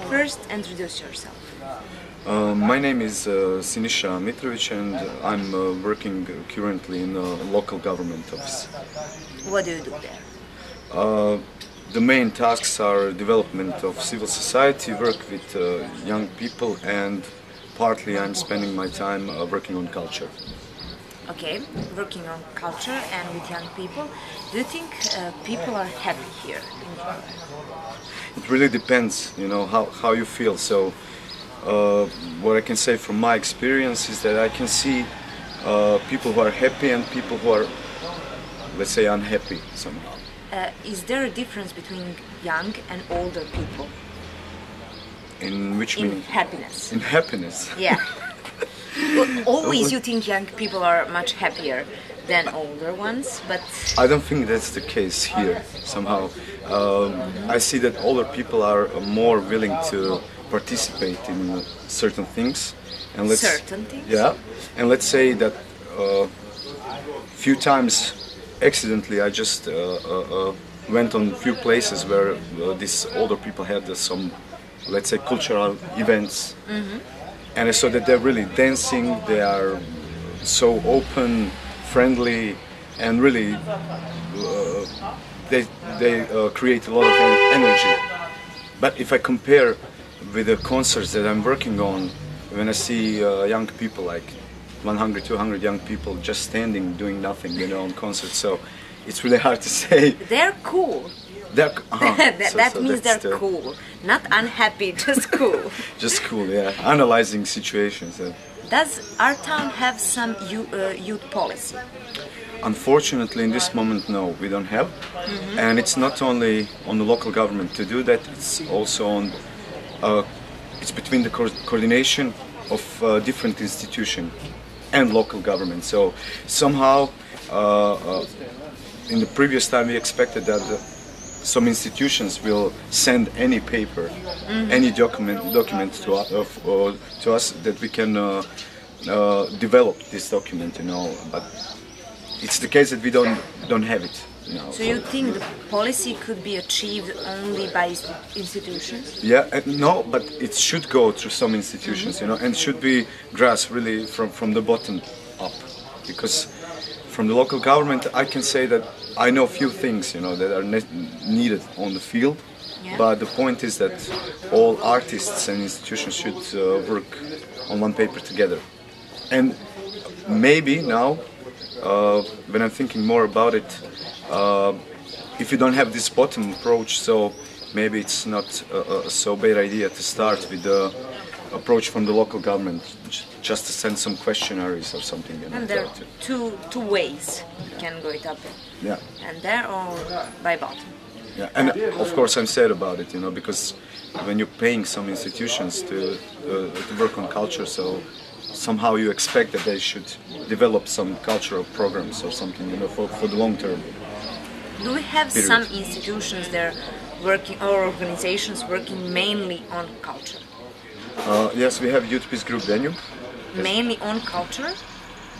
First, introduce yourself. My name is Sinisa Mitrovic, and I'm working currently in a local government office. What do you do there? The main tasks are development of civil society, work with young people, and partly I'm spending my time working on culture. Okay, working on culture and with young people. Do you think people are happy here in Georgia? It really depends, you know, how you feel. So what I can say from my experience is that I can see people who are happy and people who are, let's say, unhappy somehow. Is there a difference between young and older people? In which In meaning? happiness. In happiness. Yeah. Well, always you think young people are much happier than older ones, but I don't think that's the case here somehow. I see that older people are more willing to participate in certain things. And certain things? Yeah, and let's say that few times accidentally I just went on few places where these older people had some, let's say, cultural events. And I saw that they're really dancing, they are so open, friendly, and really they create a lot of energy. But if I compare with the concerts that I'm working on, when I see young people, like 100, 200 young people just standing, doing nothing, you know, on concerts, so it's really hard to say. they're cool. They're, that means that's they're cool. Not unhappy, just cool. Just cool, yeah. Analyzing situations. Does our town have some youth policy? Unfortunately, in this moment, no, we don't have. And it's not only on the local government to do that, it's also on, it's between the coordination of different institutions and local government. So somehow, in the previous time, we expected that some institutions will send any paper, any document to us that we can develop this document, you know. But it's the case that we don't have it, you know. So you think the policy could be achieved only by institutions? Yeah, no, but it should go through some institutions, you know, and should be grasped really from the bottom up, because from the local government, I can say that I know few things, you know, that are needed on the field. Yeah. But the point is that all artists and institutions should work on one paper together. And maybe now, when I'm thinking more about it, if you don't have this bottom approach, so maybe it's not a so bad idea to start with the approach from the local government, just to send some questionnaires or something. You know, And there are two ways you can go it up in. Yeah. And there or by bottom. Yeah, and of course I'm sad about it, you know, because when you're paying some institutions to work on culture, so somehow you expect that they should develop some cultural programs or something, you know, for the long term. Do we have period. some institutions there working, or organizations working mainly on culture? Yes, we have Youth Peace Group Danube. Mainly on culture?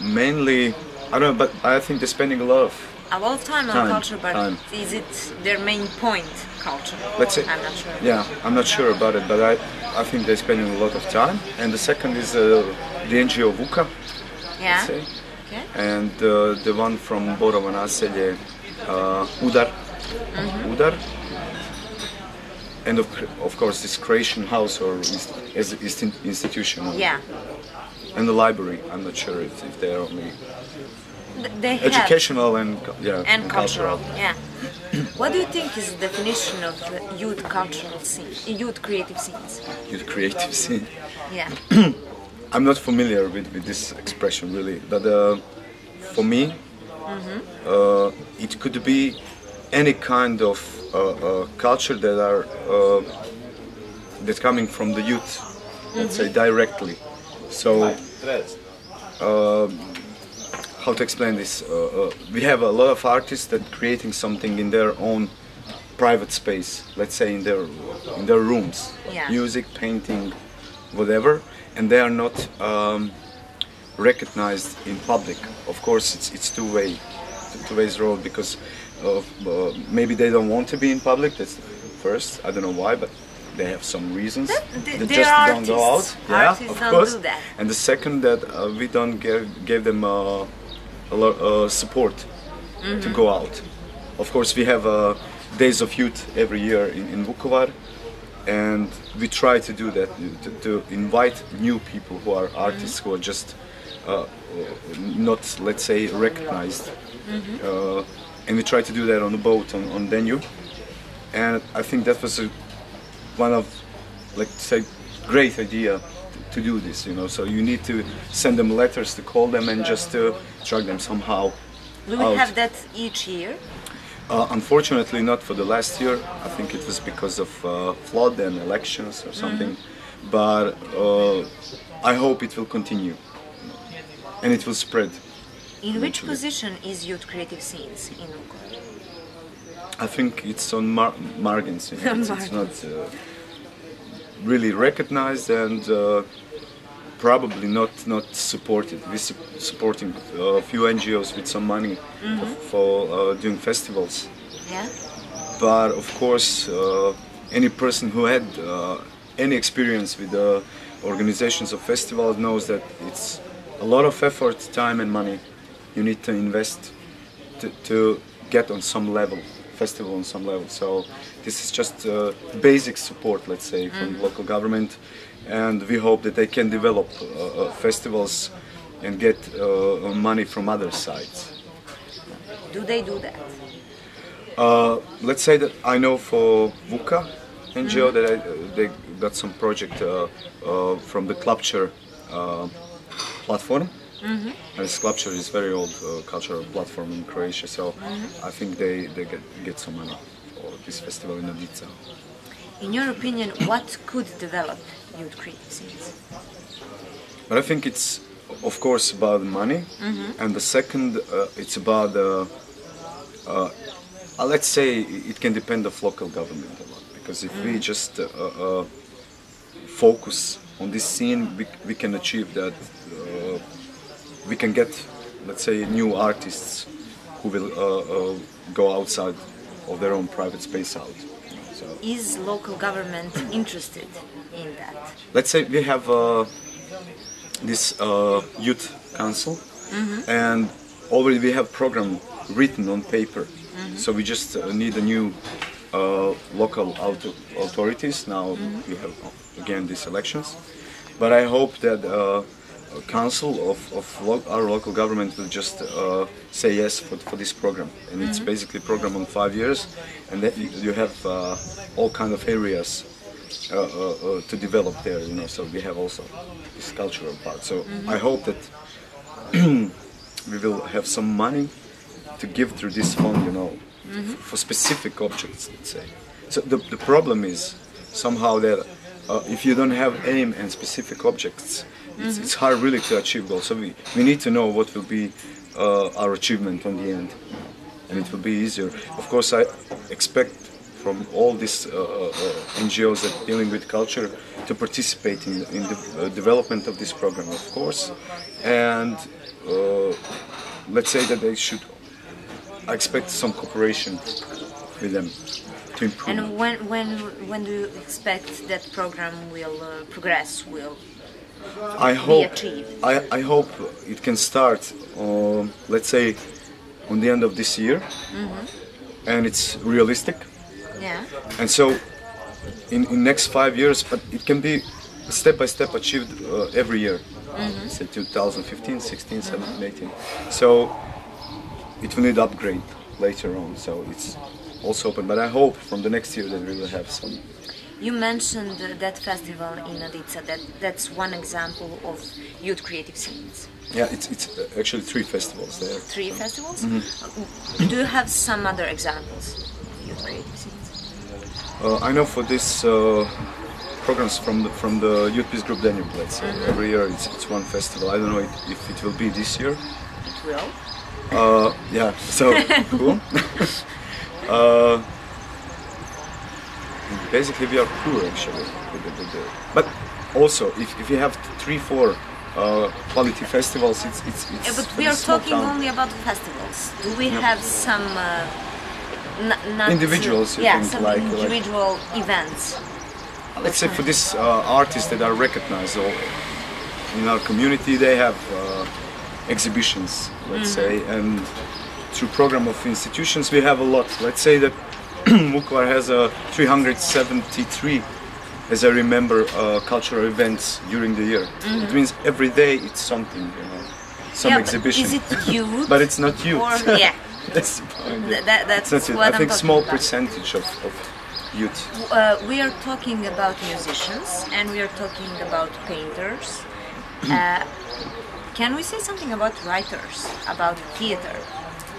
Mainly, I don't know, but I think they're spending a lot of A lot of time on culture, but time. is it their main point, culture? Let's say, I'm not sure. Yeah, I'm not sure about it, but I think they're spending a lot of time. And the second is the NGO Vuka, Yeah? let's say. Okay. And the one from Borovo naselje, Udar. Udar. And of course this Croatian house or institution. Yeah. And the library, I'm not sure if they are only They have. educational and, yeah, And cultural, yeah. What do you think is the definition of youth cultural scene, youth creative scenes? Youth creative scene. Yeah. I'm not familiar with this expression really, but for me, it could be any kind of culture that are that's coming from the youth, let's say directly. So, how to explain this? We have a lot of artists that creating something in their own private space, let's say in their rooms, Yeah. music, painting, whatever, and they are not recognized in public. Of course, it's two ways road, because maybe they don't want to be in public. That's the first. I don't know why, but they have some reasons. They they're just don't go out. artists. Artists of don't course. do that. And the second, that we don't give them a lot support to go out. Of course, we have days of youth every year in Vukovar, and we try to do that, to invite new people who are artists, who are just not, let's say, recognized. And we try to do that on the boat on Danube. And I think that was one of, like, say, great idea to do this, you know. So you need to send them letters, to call them, and just to drag them somehow Do we out. have that each year? Unfortunately, not for the last year. I think it was because of flood and elections or something. But I hope it will continue, and it will spread. In which eventually. position is Youth Creative Scenes in Vukovar? I think it's on margins. You know. It's not really recognized, and probably not supported. We're supporting a few NGOs with some money for doing festivals. Yeah. But of course, any person who had any experience with the organizations of festivals knows that it's a lot of effort, time and money you need to invest to get on some level, festival on some level. So this is just basic support, let's say, from the local government, and we hope that they can develop festivals and get money from other sides. Do they do that? Let's say that I know for VUCA NGO that they got some project from the Sculpture platform. And Sculpture is very old cultural platform in Croatia, so I think they get some money for this festival in Nadica. In your opinion, what could develop Youth Creative Scenes? But I think it's, of course, about money, and the second, it's about let's say it can depend on local government a lot, because if we just focus on this scene, we can achieve that. We can get, let's say, new artists who will go outside of their own private space out. So, Is local government interested in that? let's say we have this youth council, and already we have program written on paper. So we just need a new local authorities. Now we have again these elections, but I hope that council of our local government will just say yes for this program, and it's basically a program on 5 years, and then you have all kind of areas to develop there, you know. So we have also this cultural part. So I hope that we will have some money to give through this fund, you know, for specific objects, let's say. So the problem is somehow that if you don't have aim and specific objects, it's hard really to achieve goals. So we need to know what will be our achievement on the end, and it will be easier. Of course, I expect from all these NGOs that dealing with culture to participate in the development of this program, of course, and let's say that they should. I expect some cooperation with them to improve. And when do you expect that program will progress? Will I hope achieved? I hope it can start, let's say, on the end of this year, and it's realistic. Yeah. And so, in next 5 years, but it can be step by step achieved every year. Say 2015, 16, 17, 18. So it will need upgrade later on. So it's also open. But I hope from the next year that we will have some. You mentioned that festival in Nadica. That's one example of Youth Creative Scenes. Yeah, it's actually 3 festivals there. 3 festivals? Do you have some other examples of Youth Creative Scenes? I know for this programs from the Youth Peace Group Danube, let's say. Every year it's one festival. I don't know if it will be this year. It will. Yeah, so cool. Basically, we are poor actually. But also, if you have 3-4 quality festivals, it's Yeah, but for we the are small talking town. only about festivals. Do we have some not Individuals, you yeah, think, some like individual events? let's say for these artists that are recognized in our community, they have exhibitions, let's say, and through program of institutions we have a lot. Let's say that Vukovar has 373, as I remember, cultural events during the year. It means every day it's something, you know, some exhibition. Is it youth? But it's not youth. Or, yeah. That's the point. Yeah. That's it's not what I think I'm small about. percentage of youth. We are talking about musicians and we are talking about painters. Can we say something about writers, about theater?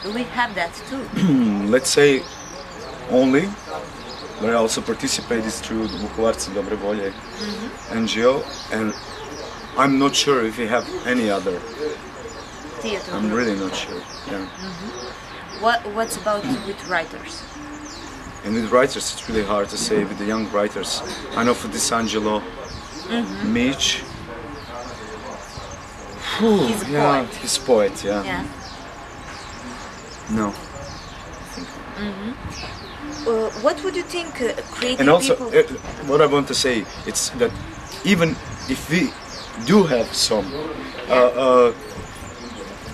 Do we have that too? Let's say only, where I also participate is through the Vukovarci Dobre Volje NGO, and I'm not sure if we have any other. Theater. I'm really not sure. Yeah. What's about with writers? And with writers, it's really hard to say. With the young writers, I know for Disangelo, Mitch. He's a Yeah, poet. he's poet. Yeah. Yeah. No. What would you think creative And also, people? what I want to say, it's that even if we do have some,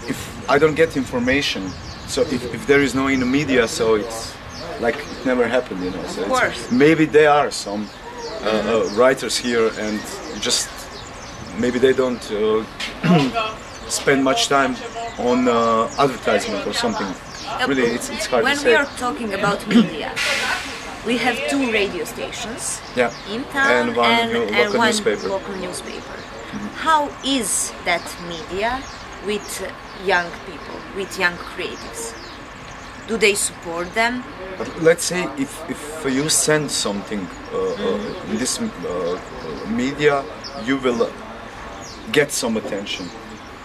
if I don't get information, so if there is no in the media, so it's like it never happened, you know. So Of course. maybe there are some writers here, and just maybe they don't spend much time on advertisement or something. Really, it's hard When to we say. are talking about media, we have 2 radio stations Yeah. in town And one local one newspaper. local newspaper. How is that media with young people, with young creatives? Do they support them? But let's say if you send something in this media, you will get some attention.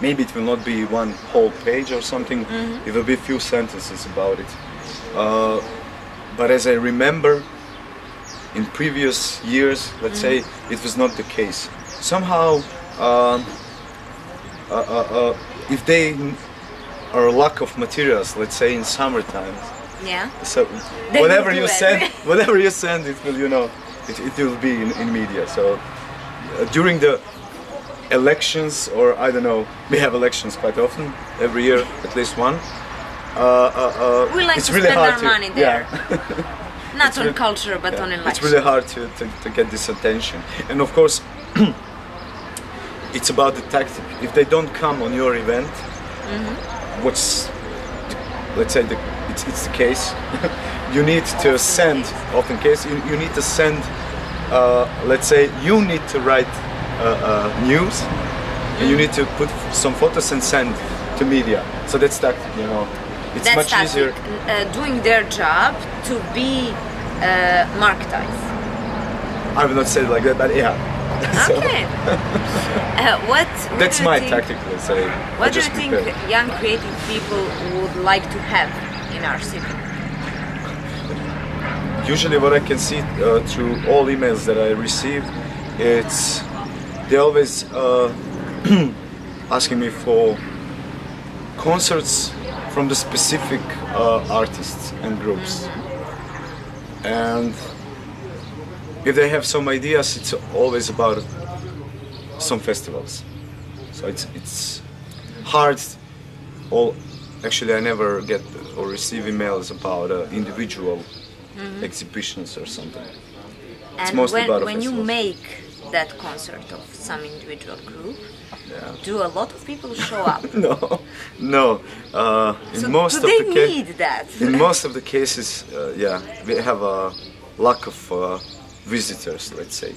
Maybe it will not be one whole page or something. It will be a few sentences about it. But as I remember, in previous years, let's say, it was not the case. Somehow, if they are lack of materials, let's say in summertime, Yeah. so They whatever will do you it. send, whatever you send, it will, you know, it will be in media. So during the elections, or I don't know, we have elections quite often every year, at least one. We like it's to really spend hard our to, money there. Yeah, Not on culture, but on elections. it's really hard to get this attention. And of course, it's about the tactic. If they don't come on your event, what's, let's say, it's the case. You need to send, often case, you need to send, let's say, you need to write news, and you need to put some photos and send to media. So that's tactic, you know. It's That's much tactic. easier. Doing their job to be marketized. I will not say it like that, but yeah. So, Okay. What that's do you my think, tactic, let's say. I What do you just think prepare. young creative people would like to have in our city? Usually what I can see through all emails that I receive, it's they always asking me for concerts from the specific artists and groups. And if they have some ideas, it's always about some festivals. So it's hard. Actually, I never get or receive emails about individual exhibitions or something. And mostly about when you festivals. make that concert of some individual group, Yeah. do a lot of people show up? No. In So most do of they the cases. need that? In most of the cases, yeah, we have a lack of visitors, let's say.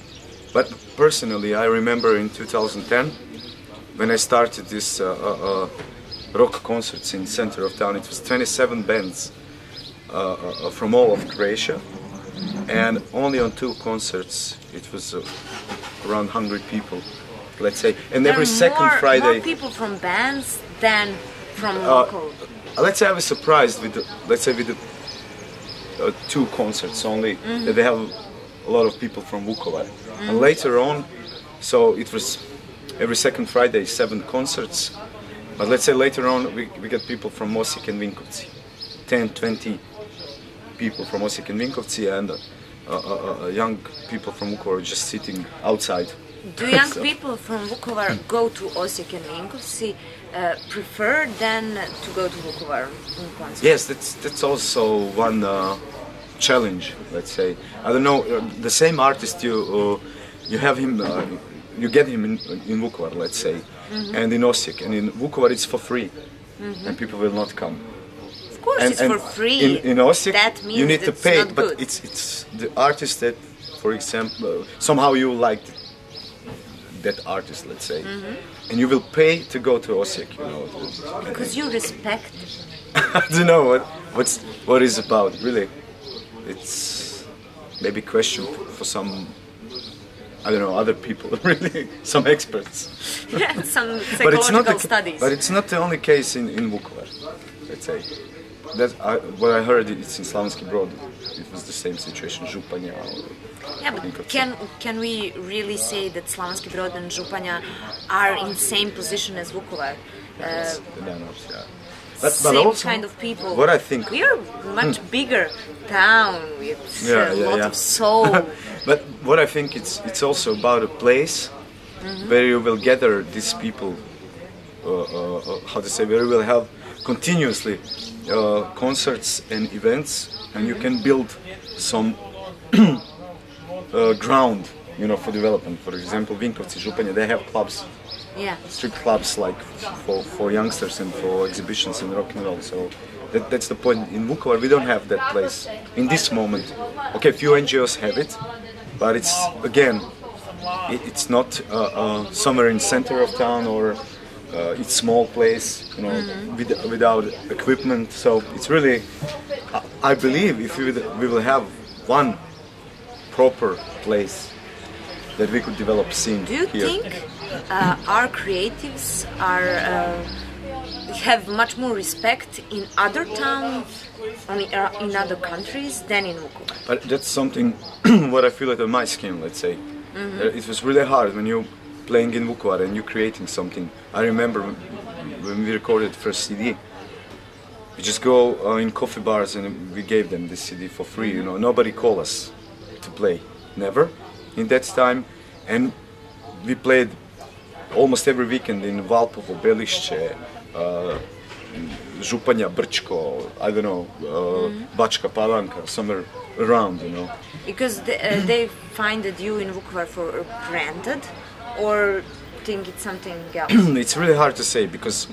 But personally, I remember in 2010, when I started this rock concerts in center of town, it was 27 bands from all of Croatia, and only on 2 concerts it was around 100 people, let's say. And There every are second Friday. more people from bands than from local. Let's say I was surprised with the 2 concerts only, that they have a lot of people from Vukovar. And later on, so it was every second Friday 7 concerts, but let's say later on we get people from Osijek and Vinkovci, 10, 20 people from Osijek and Vinkovci, and young people from Vukovar just sitting outside. Do young So- people from Vukovar go to Osijek and Vinkovci prefer than to go to Vukovar in concert? Yes, that's also one challenge. Let's say, I don't know, the same artist you have him, you get him in Vukovar, let's say, and in Osijek, and in Vukovar it's for free, and people will not come. Of course, it's for free. In Osijek, That means you need to it's pay, not but good. it's the artist that, for example, somehow you like that artist, let's say, and you will pay to go to Osijek, you know. Because you respect. I don't know what is about really. It's maybe question for some, I don't know, other people really, some experts. Some But it's not psychological studies. But it's not the only case in Vukovar, let's say. What I heard, it's in Slavonski Brod. It was the same situation, Županja. Yeah, but can we really say that Slavonski Brod and Županja are in same position as Vukovar? They're not, yeah. But Same also, kind of people. what I think, We are much bigger town with Yeah, a yeah, lot yeah. of soul. but what I think it's also about a place where you will gather these people. How to say? Where you will have continuously concerts and events, and you can build some ground, you know, for development. For example, Vinkovci, Županja, they have clubs. Yeah. Street clubs like for youngsters and for exhibitions and rock and roll. So that's the point. In Vukovar we don't have that place in this moment. Okay, few NGOs have it, but it's again, it's not somewhere in center of town or it's small place, you know, without equipment. So it's really, I believe if we will have one proper place that we could develop scene Do you here. think our creatives have much more respect in other towns, in other countries than in Vukovar? But that's something what I feel at my skin, let's say. It was really hard when you're playing in Vukovar and you're creating something. I remember when we recorded first CD, we just go in coffee bars and we gave them this CD for free, you know. Nobody called us to play, never, in that time. And we played almost every weekend in Valpovo, Belišće, Županja, Brčko, I don't know, Bačka Palanka, somewhere around, you know. Because they find that you in Vukovar for granted, or think it's something else? It's really hard to say because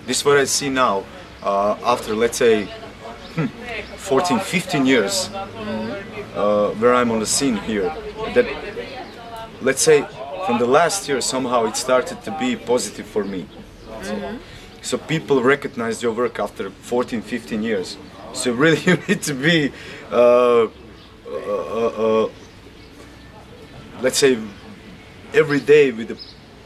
this is what I see now, after let's say 14, 15 years where I'm on the scene here, that let's say from the last year somehow it started to be positive for me. So people recognize your work after 14, 15 years. So really you need to be, let's say, every day with the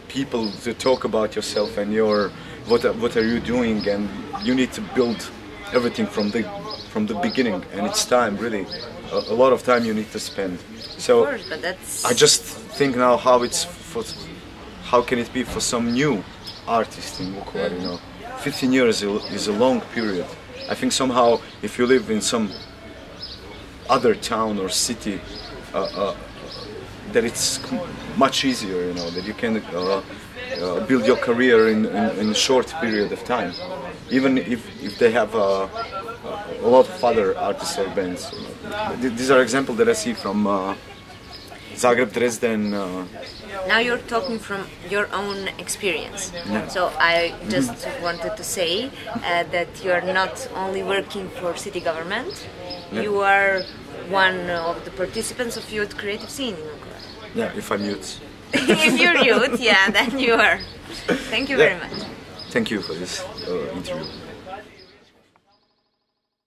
people to talk about yourself and your what are you doing, and you need to build everything from the beginning, and it's time, really a lot of time you need to spend. So Of course, but that's... I just think now how can it be for some new artist in Vukovar, you know. 15 years is a long period. I think somehow if you live in some other town or city, that it's much easier, you know, that you can build your career in a short period of time, even if they have a lot of other artists or bands. You know. These are examples that I see from Zagreb, Dresden. Now you're talking from your own experience. Yeah. So I just wanted to say that you are not only working for city government, you are one of the participants of youth creative scene in Vukovar. Yeah, if I'm youth. If you're youth, yeah, then you are. Thank you very much. Thank you for this interview.